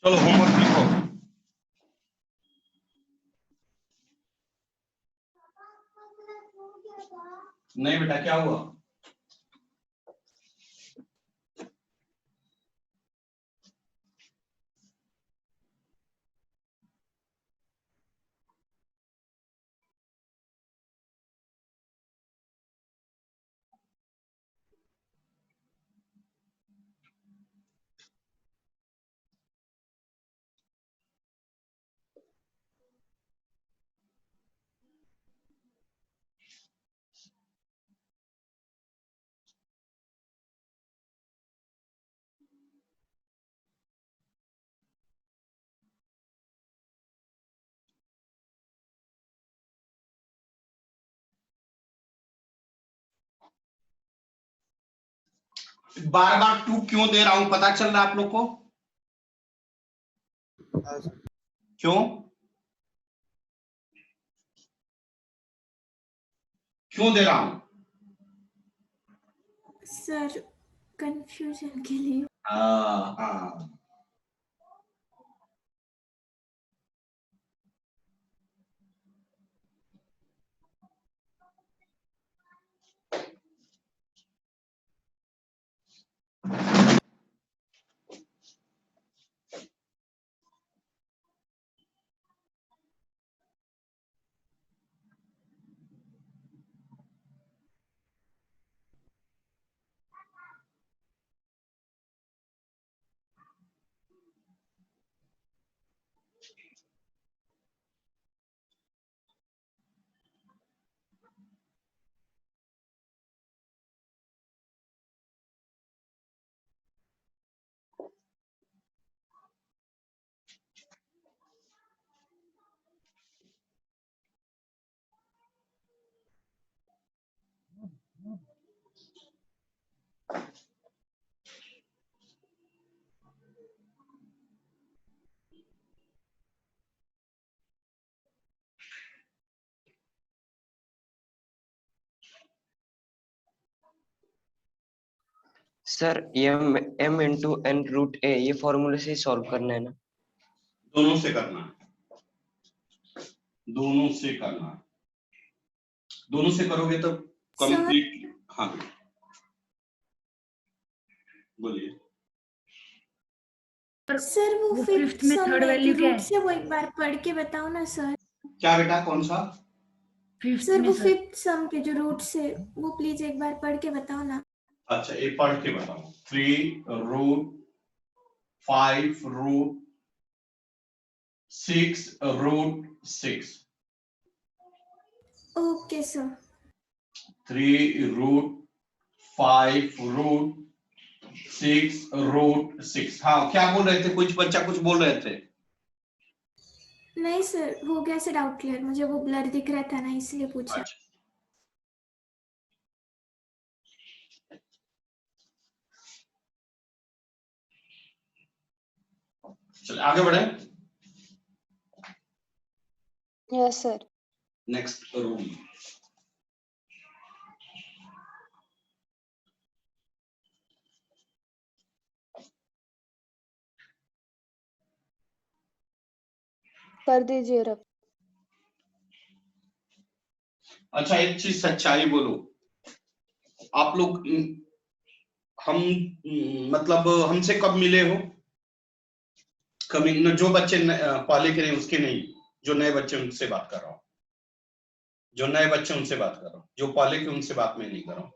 चलो होमवर्क लिखो। नहीं बेटा, क्या हुआ? बार बार टू क्यों दे रहा हूं, पता चल रहा है आप लोग को? क्यों क्यों दे रहा हूं? सर कंफ्यूजन के लिए। हाँ। Sir m into n root a ये फॉर्मूले से ही सॉल्व करना है ना? दोनों से करना है, दोनों से करना है। दोनों से करोगे तो कंप्लीट। हाँ बोलिए सर वो फिफ्थ में थर्ड वैल्यू क्या है? से वो एक बार पढ़ के बताओ ना सर। क्या बेटा, कौन सा? सर वो फिफ्थ सम के जो रूट से, वो प्लीज एक बार पढ़ के बताओ ना। अच्छा, ये पढ़ के बताओ। 3 root 5 root 6 root 6। Okay sir. 3 root 5 root 6 root 6। हाँ, क्या बोल रहे थे? कुछ बच्चा कुछ बोल रहे थे। नहीं सर, हो गया सर डाउट क्लियर, मुझे वो ब्लर दिख रहा था ना, इसलिए पूछा। अच्छा। चलिए आगे बढ़े। Yes sir. Next rule. कर दीजिए रब। अच्छा, एक चीज सच्चाई बोलो, आप लोग हम मतलब हमसे कब मिले हो? कभी जो बच्चे पहले के नहीं, उसके नहीं, जो नए बच्चे उनसे बात कर रहा हूँ, जो नए बच्चे उनसे बात कर रहा हूँ, जो पहले के उनसे बात मैं नहीं कर रहा हूँ।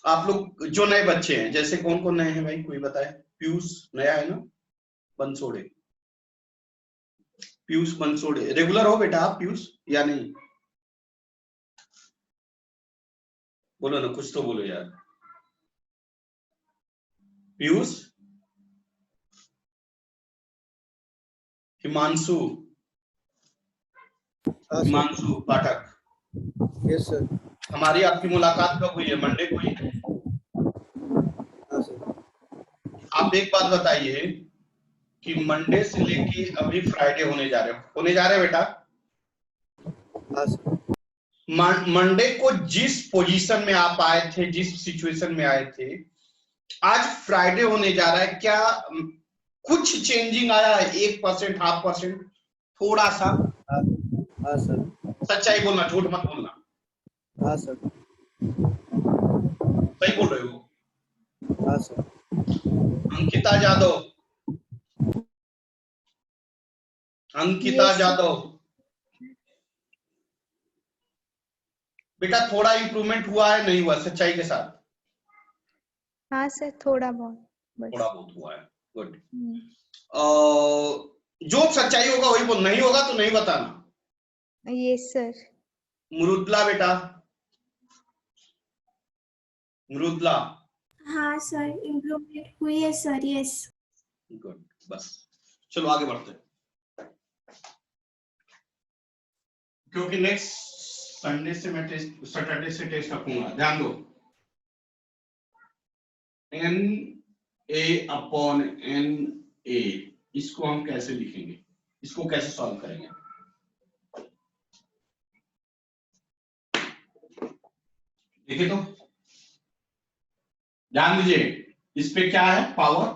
आप लोग जो नए बच्चे हैं, जैसे कौन कौन नए हैं भाई, कोई बताए? पीयूष नया है ना? बंसोड़े, पीयूष बंसोड़े रेगुलर हो बेटा आप पीयूष या नहीं? बोलो ना, कुछ तो बोलो यार। पीयूष, हिमांशु, हिमांशु पाठक। Yes sir. हमारी आपकी मुलाकात कब हुई है? मंडे को हुई है। हाँ सर। आप एक बात बताइए कि मंडे से लेके अभी फ्राइडे होने जा रहे बेटा। हाँ सर। मंडे को जिस पोजीशन में आप आए थे, जिस सिचुएशन में आए थे, आज फ्राइडे होने जा रहा है, क्या कुछ चेंजिंग आया है, 1%, 0.5%, थोड़ा सा। हाँ सर। सच्चाई बोलना, झूठ मत बोलना। हाँ सर। सही बोल रहे हो? हाँ sir. Ankita Jadhav, Ankita Yes, sir. Jadhav, बेटा थोड़ा इंप्रूवमेंट हुआ है, नहीं हुआ? सच्चाई के साथ। हाँ सर, थोड़ा बहुत थोड़ा बस। बहुत हुआ है, गुड। हम्म, जो सच्चाई होगा वही बोल, नहीं होगा तो नहीं बताना। Yes, sir. मृदुला बेटा, मृदुला, हाँ सर, इम्प्रूवमेंट हुई है सर, यस। गुड। बस चलो आगे बढ़ते हैं, क्योंकि नेक्स्ट संडे से मैं टेस्ट, सैटरडे से टेस्ट रखूंगा। ध्यान दो, N A upon N A, इसको हम कैसे लिखेंगे, इसको कैसे सॉल्व करेंगे? देखिए तो, ध्यान दीजिए, इस पे क्या है? पावर।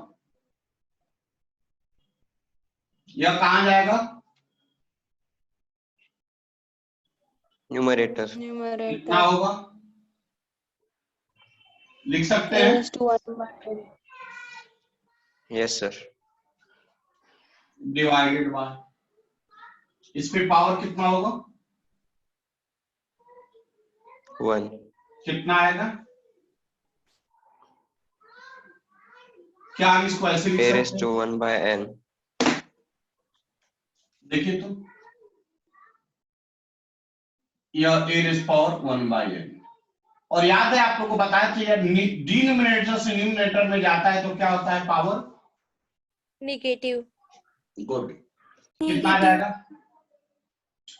यह कहां जाएगा? न्यूमरेटर। कितना Numerator. होगा? लिख सकते हैं? Raised to 1/n. Yes sir. Divided by, इस पे पावर कितना होगा? 1। कितना आएगा? क्या हम इसको ऐसे लिख a सकते raised to हैं? 1/n। देखिए तो, यह a रेज़ पावर 1/n, और याद है आप लोगों को बताया था, यह डिनोमिनेटर से न्यूमरेटर में जाता है तो क्या होता है? Power Negative. गुड। कितना आ जाएगा?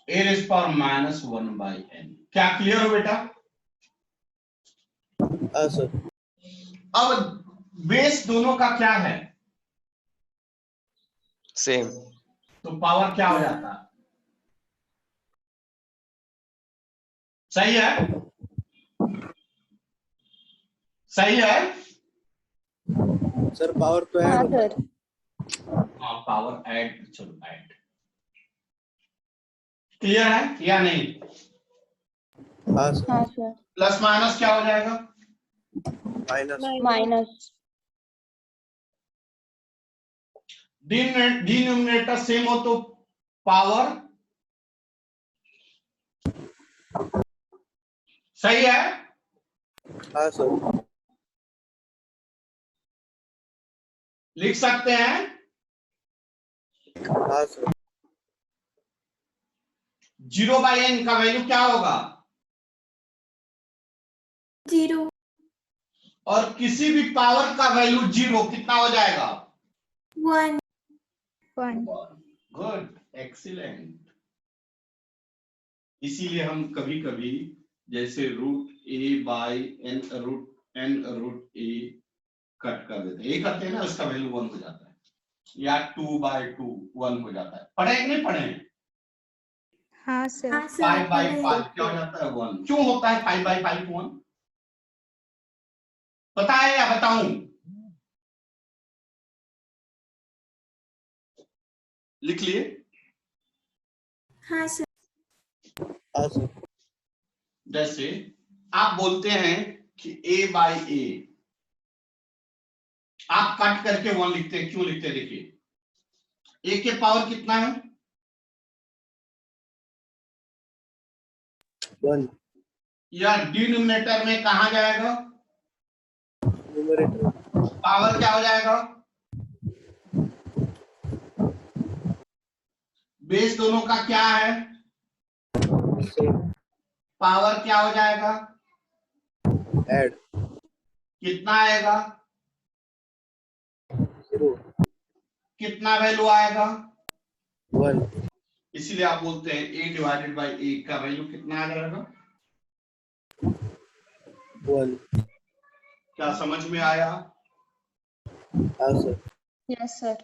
a rays power -1/n। क्या क्लियर हो बेटा? हाँ सर। अब बेस दोनों का क्या है? सेम। तो पावर क्या हो जाता है? सही है? सही है? सर पावर तो ऐड हाँ होता है। सर। हाँ, पावर ऐड, चलो ऐड। क्लियर है या नहीं? हाँ सर। हाँ सर। प्लस माइनस क्या हो जाएगा? माइनस। माइनस। डिनोमिनेटर सेम हो तो पावर सही है? हाँ सर। लिख सकते हैं? हाँ सर। 0/n का वैल्यू क्या होगा? 0, और किसी भी पावर का वैल्यू 0 कितना हो जाएगा? 1। 1. Good, excellent. इसीलिए हम कभी कभी जैसे √a/n√n√a कट कर देते हैं, ये करते हैं ना, उसका वैल्यू 1 हो जाता है, या 2/2 1 हो जाता है। पढ़े कि नहीं पढ़े? हाँ सर। हाँ सर, 5/5 क्या हो जाता है? 1। क्यों होता है 5/5 1? पता है या बताऊं? लिख लिए? हाँ सर। हाँ सर। जैसे आप बोलते हैं कि a/a, आप कट करके 1 लिखते हैं, क्यों लिखते हैं? देखिए, a के पावर कितना है? 1। या डिनोमिनेटर में कहा जाएगा? न्यूमरेटर। पावर क्या हो जाएगा? बेस दोनों का क्या है? सेम। पावर क्या हो जाएगा? ऐड। कितना आएगा? 0। कितना वैल्यू आएगा? 1। इसीलिए आप बोलते हैं a/a का वैल्यू कितना आ जाएगा? 1। क्या समझ में आया? हाँ सर। Yes sir.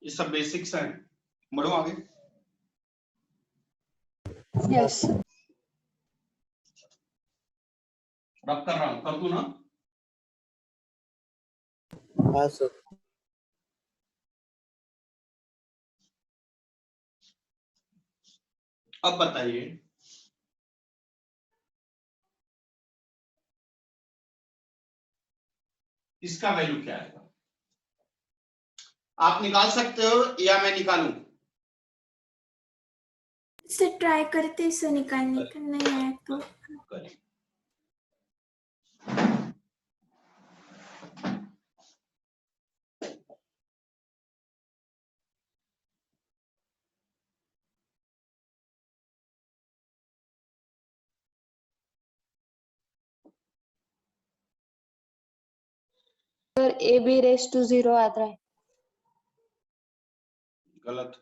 ये सब बेसिक्स हैं, बढ़ो आगे। Yes sir. रब कर रहा हूं, कर दूं ना? हाँ सर। अब बताइए इसका वैल्यू क्या आएगा? आप निकाल सकते हो या मैं निकालूं? इसे ट्राई करते इसे निकालने का, नहीं आया तो करिए। Sir A B raise to 0 आता है। गलत।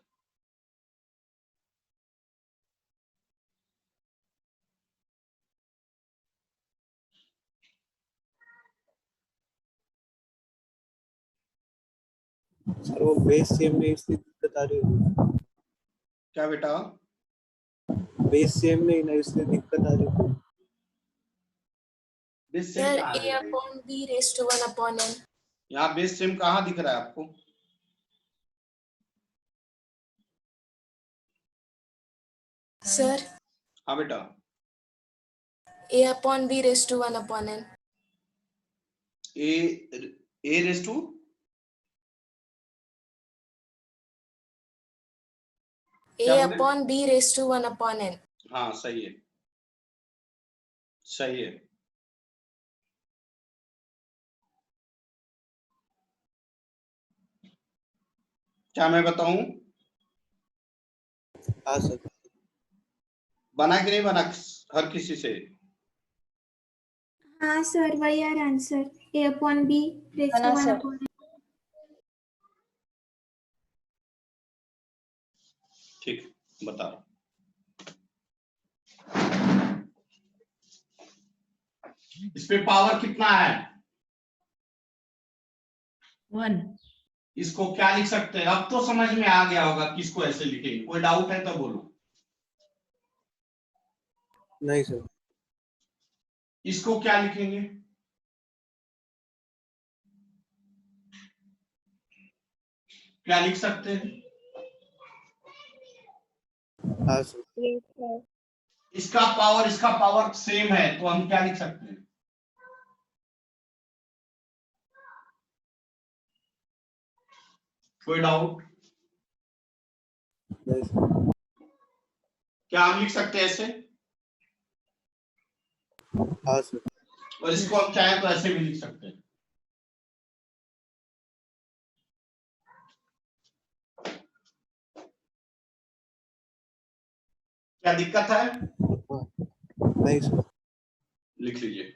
सर वो बेस सेम नहीं इसलिए दिक्कत आ रही है। क्या बेटा? बेस सेम नहीं ना इसलिए दिक्कत आ रही है। बेस सेम सर कहाँ ए है? Upon B raise to 1 upon N. यहाँ बेस सेम कहाँ दिख रहा है आपको? सर हाँ बेटा। A upon B raise to 1 upon N. A A raise to A क्या बोले? Upon B raise to 1 upon N. हाँ सही है, सही है। क्या मैं बताऊं? हाँ सर। बना कि नहीं बना हर किसी से? हाँ सर वही यार answer, A upon B raise to बना 1 सर। अपॉन। ठीक, बता रहा हूं। इस पे पावर कितना है? 1। इसको क्या लिख सकते हैं? अब तो समझ में आ गया होगा किसको ऐसे लिखेंगे। कोई डाउट है तो बोलो। नहीं सर। इसको क्या लिखेंगे? क्या लिख सकते हैं? हाँ सर। इसका पावर सेम है तो हम क्या लिख सकते हैं? कोई डाउट? नहीं सर। क्या हम लिख सकते हैं ऐसे? हाँ सर। और इसको हम चाहें तो ऐसे भी लिख सकते हैं। क्या दिक्कत है? नहीं सर। लिख लीजिए।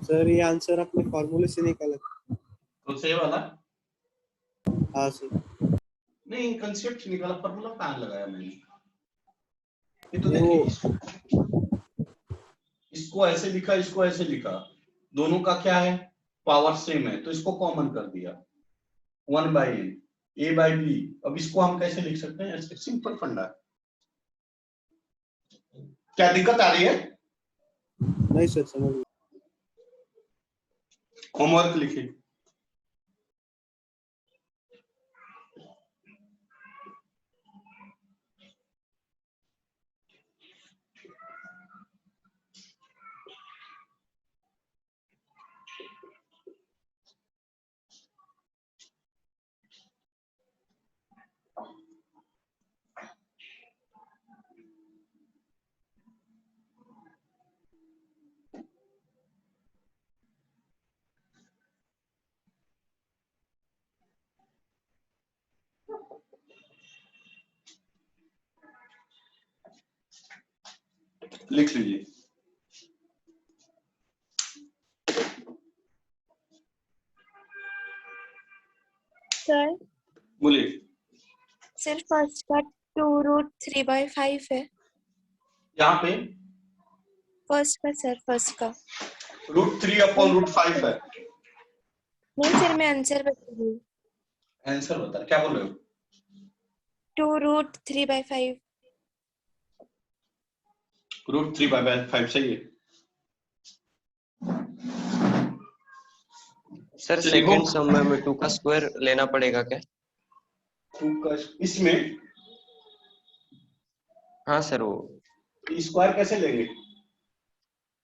सर ये आंसर अपने फॉर्मूले से निकाला। तो सही वाला? हाँ सर। नहीं, कंसेप्ट निकाला, फॉर्मूला कहाँ लगाया मैंने? ये तो नहीं देखिए, वो इसको ऐसे लिखा, इसको ऐसे लिखा, दोनों का क्या है? पावर सेम है तो इसको कॉमन कर दिया, 1/n, a/b। अब इसको हम कैसे लिख सकते हैं? ऐसे सिंपल फंडा। क्या दिक्कत आ रही है? नहीं सर समझ गया। होमवर्क लिखिए। लिख लीजिए। सर बोलिए। सिर्फ फर्स्ट का 2√3/5 है। यहाँ पे फर्स्ट का सर, फर्स्ट का √3/√5 है। नहीं सर, मैं आंसर बता रही हूँ। आंसर बता, क्या बोल रहे हो? 2√3/5। √3/5 सही है। सर चलिए, सेकंड वो- सम में 2 का स्क्वायर लेना पड़ेगा क्या? 2 का इसमें हाँ सर, वो स्क्वायर कैसे लेंगे?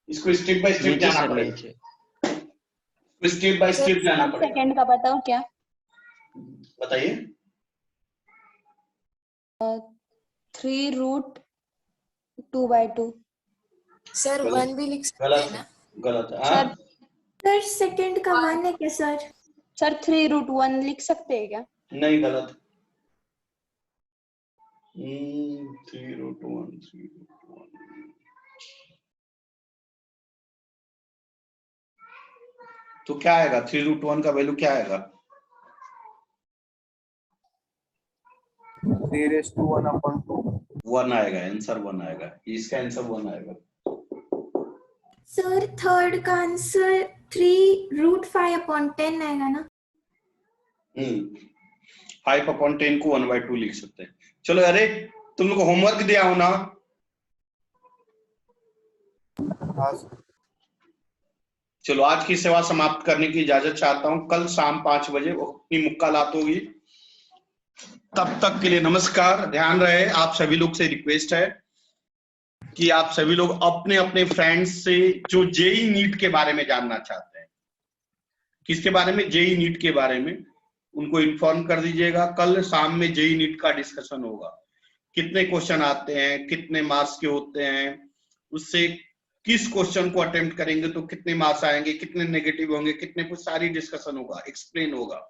इसको स्टेप बाय स्टेप नीचे जाना सर, पड़ेगा। नीचे। स्टेप बाय स्टेप जाना पड़ेगा। सेकंड का बताओ क्या? बताइए। 3√2/2। सर गलत। 1 भी लिख सकते गलत हैं है, ना? गलत है। सर हाँ? सर सेकंड का 1 है क्या सर? सर 3√1 लिख सकते हैं क्या? नहीं, गलत। 3√1 तो क्या आएगा? 3√1 का वैल्यू क्या आएगा? 3:1/2। 1 आएगा, आंसर 1 आएगा। इसका आंसर 1 आएगा। सर थर्ड का आंसर 3√5/10 आएगा ना? 5/10 को 1/2 लिख सकते हैं। चलो, अरे तुम लोग को होमवर्क दिया हो ना? हाँ सर। चलो, आज की सेवा समाप्त करने की इजाजत चाहता हूं। कल शाम 5 बजे अपनी मुक्कालात होगी। तब तक के लिए नमस्कार। ध्यान रहे, आप सभी लोग से रिक्वेस्ट है कि आप सभी लोग अपने अपने फ्रेंड्स से जो जेई नीट के बारे में जानना चाहते हैं, किसके बारे में? जेई नीट के बारे में, उनको इन्फॉर्म कर दीजिएगा। कल शाम में जेई नीट का डिस्कशन होगा। कितने क्वेश्चन आते हैं, कितने मार्क्स के होते हैं, उससे किस क्वेश्चन को अटेम्प्ट करेंगे तो कितने मार्क्स आएंगे, कितने नेगेटिव होंगे, कितने कुछ, सारी डिस्कशन होगा, एक्सप्लेन होगा।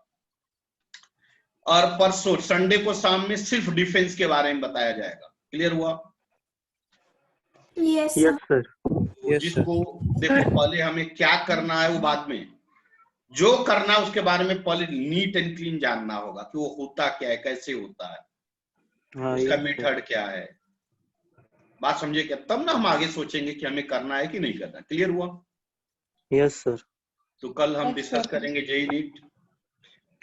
और परसों संडे को शाम में सिर्फ डिफेंस के बारे में बताया जाएगा। क्लियर हुआ? Yes yes sir. Sir. Yes sir. जिसको देखो, पहले हमें क्या करना है वो बाद में, जो करना है उसके बारे में पहले नीट एंड क्लीन जानना होगा कि वो होता क्या है, कैसे होता है, हाँ, उसका यस सर। मेथड क्या है। बात समझे क्या? तब ना हम आगे सोचेंगे कि हमें करना है कि नहीं करना। क्लियर हुआ? Yes sir. तो कल हम Yes, डिस्कस sir. करेंगे जेई नीट।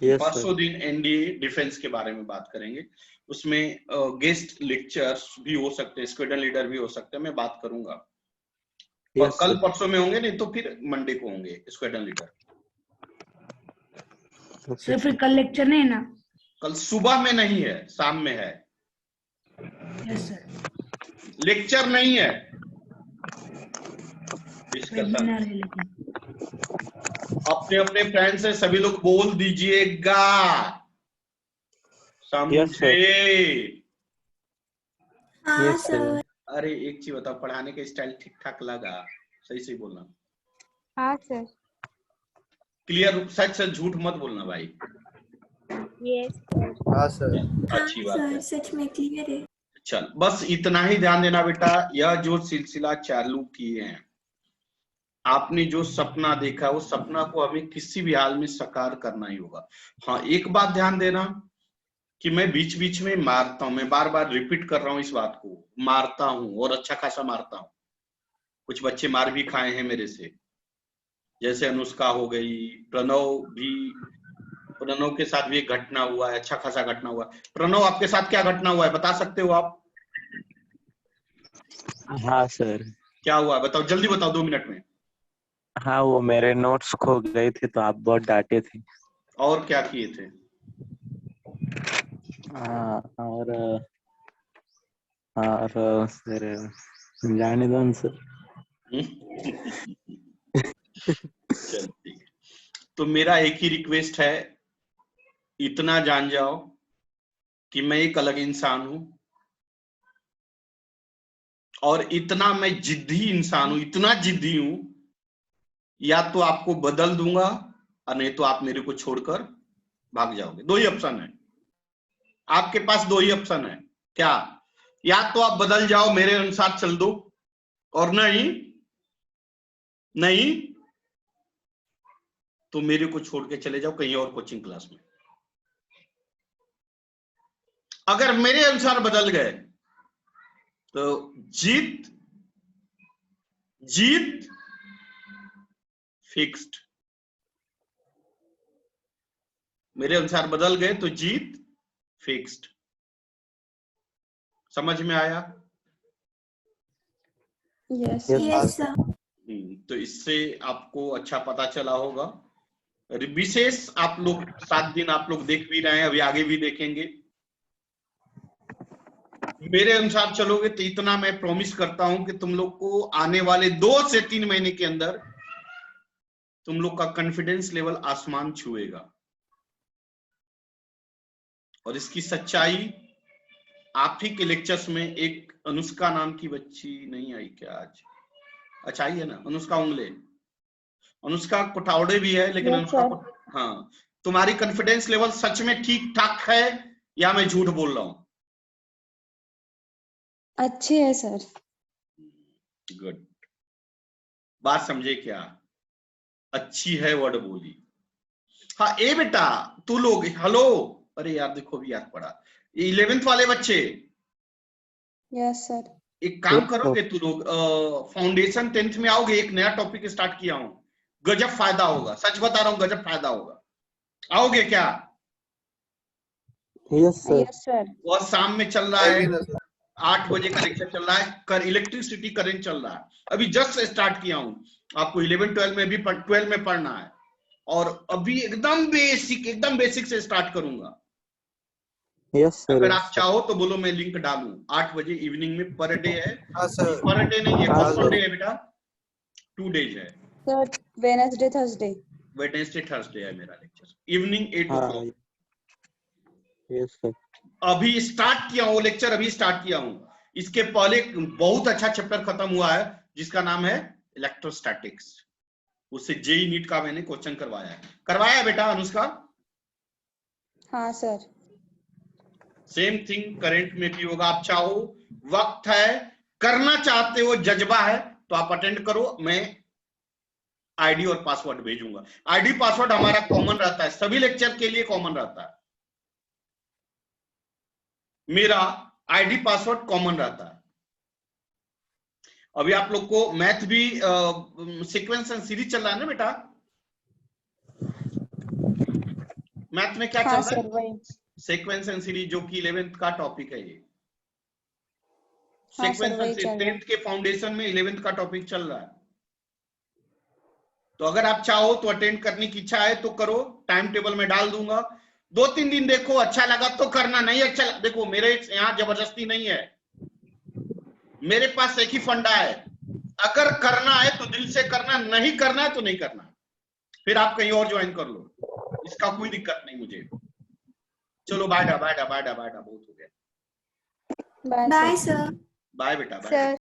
यस परसों सर। दिन एनडीए डिफेंस के बारे में बात करेंगे। उसमें गेस्ट लेक्चर्स भी हो सकते हैं, स्क्वाड्रन लीडर भी हो सकते हैं, मैं बात करूंगा। और यस कल सर। परसों में होंगे, नहीं तो फिर मंडे को होंगे स्क्वाड्रन लीडर। ओके फिर कल लेक्चर नहीं है ना? कल सुबह में नहीं है, शाम में है। Yes sir. लेक्चर नहीं है, डिस्कशन। वेबिनार है लेकिन। अपने अपने फ्रेंड से सभी लोग बोल दीजिएगा, यस समझे? हाँ यस सर। सर। अरे एक चीज बताओ, पढ़ाने का स्टाइल ठीक ठाक लगा? सही सही बोलना। हाँ सर। क्लियर? सच सच झूठ मत बोलना भाई। यस हाँ सर। हाँ अच्छी बात है। सर, सच में क्लियर है। चल, बस इतना ही ध्यान देना बेटा। यह जो सिलसिला चालू किए हैं, आपने जो सपना देखा, वो सपना को हमें किसी भी हाल में साकार करना ही होगा। हाँ, एक बात ध्यान देना कि मैं बीच बीच में मारता हूं, मैं बार बार रिपीट कर रहा हूं इस बात को, मारता हूं और अच्छा खासा मारता हूं। कुछ बच्चे मार भी खाए हैं मेरे से, जैसे अनुष्का हो गई, प्रणव के साथ भी एक घटना हुआ है, अच्छा खासा घटना हुआ है। प्रणव, आपके साथ क्या घटना हुआ है, बता सकते हो आप? हाँ सर। क्या हुआ है बताओ, जल्दी बताओ, 2 मिनट में। हाँ, वो मेरे नोट्स खो गए थे तो आप बहुत डांटे थे। और क्या किए थे? हाँ, और सर जाने दो न सर। चल ठीक है। तो मेरा एक ही रिक्वेस्ट है, इतना जान जाओ कि मैं एक अलग इंसान हूं, और इतना मैं जिद्दी इंसान हूं, इतना जिद्दी हूं, या तो आपको बदल दूंगा और नहीं तो आप मेरे को छोड़कर भाग जाओगे। 2 ही ऑप्शन है आपके पास, 2 ही ऑप्शन है। क्या? या तो आप बदल जाओ, मेरे अनुसार चल दो, और नहीं तो मेरे को छोड़ के चले जाओ कहीं और कोचिंग क्लास में। अगर मेरे अनुसार बदल गए तो जीत फिक्स्ड। मेरे अनुसार बदल गए तो जीत फिक्स्ड। समझ में आया? Yes yes sir. तो इससे आपको अच्छा पता चला होगा। विशेष आप लोग 7 दिन आप लोग देख भी रहे हैं, अभी आगे भी देखेंगे। मेरे अनुसार चलोगे तो इतना मैं प्रॉमिस करता हूं कि तुम लोग को आने वाले 2 से 3 महीने के अंदर तुम लोग का कॉन्फिडेंस लेवल आसमान छुएगा। और इसकी सच्चाई आप ही के लेक्चर्स में एक अनुष्का नाम की बच्ची नहीं आई क्या आज? अच्छा आई है ना, अनुष्का उंगले। अनुष्का कोठावड़े भी है लेकिन Yes, अनुष्का हाँ, तुम्हारी कॉन्फिडेंस लेवल सच में ठीक ठाक है या मैं झूठ बोल रहा हूं? अच्छी है सर। गुड। बात समझे क्या? अच्छी है वर्ड बोली। हाँ ए बेटा तू लोग हेलो, अरे यार देखो भी याद पड़ा। 11th वाले बच्चे यस सर। एक काम करोगे तू लोग, फाउंडेशन 10th में आओगे, एक नया टॉपिक स्टार्ट किया हूं, गजब फायदा होगा, सच बता रहा हूं गजब फायदा होगा। आओगे क्या? Yes sir. Yes sir. वह शाम में चल रहा है, 8 बजे का लेक्चर चल रहा है, इलेक्ट्रिसिटी करंट चल रहा है, अभी जस्ट स्टार्ट किया हूं। आपको 11 12 में भी 12 में पढ़ना है और अभी एकदम बेसिक से स्टार्ट करूंगा। Yes sir. अगर आप चाहो तो बोलो मैं लिंक डालूं। 8 बजे इवनिंग में पर डे है। हाँ सर। पर डे नहीं है, हाँ कौन सर। डे है बेटा? 2 डेज है, sir Wednesday Thursday. Wednesday Thursday है मेरा लेक्चर, इवनिंग 8 हाँ o'clock। Yes sir. अभी स्टार्ट किया हूँ लेक्चर, अभी स्टार्ट किया हूँ। इसके पहले बहुत अच्छा चैप्टर खत्म हुआ है जिसका नाम है इलेक्ट्रोस्टैटिक्स। उससे जेई नीट का मैंने क्वेश्चन करवाया है बेटा अनुष्का। हाँ सर। सेम थिंग करंट में भी होगा। आप चाहो, वक्त है, करना चाहते हो, जज्बा है तो आप अटेंड करो। मैं आईडी और पासवर्ड भेजूंगा। आईडी पासवर्ड हमारा कॉमन रहता है, सभी लेक्चर के लिए कॉमन रहता है। मेरा आईडी पासवर्ड कॉमन रहता है। अभी आप लोग को मैथ भी सीक्वेंस एंड सीरीज चल रहा है ना बेटा? मैथ में क्या हाँ चल रहा सर है? वही। सीक्वेंस एंड सीरीज, जो कि 11th का टॉपिक है ये। हाँ सर सीक्वेंस वही एंड चल रहा है। 10th के फाउंडेशन में 11th का टॉपिक चल रहा है। तो अगर आप चाहो तो अटेंड करने की इच्छा है तो करो, टाइम टेबल में डाल दूंगा। 2-3 दिन देखो, अच्छा लगा तो करना, नहीं अच्छा देखो मेरे यहाँ जबरदस्ती नहीं है, मेरे पास एक ही फंडा है, अगर करना है तो दिल से करना, नहीं करना है तो नहीं करना, फिर आप कहीं और ज्वाइन कर लो, इसका कोई दिक्कत नहीं मुझे। चलो बाय बहुत हो गया। Bye sir. बाय बेटा, बाय। सर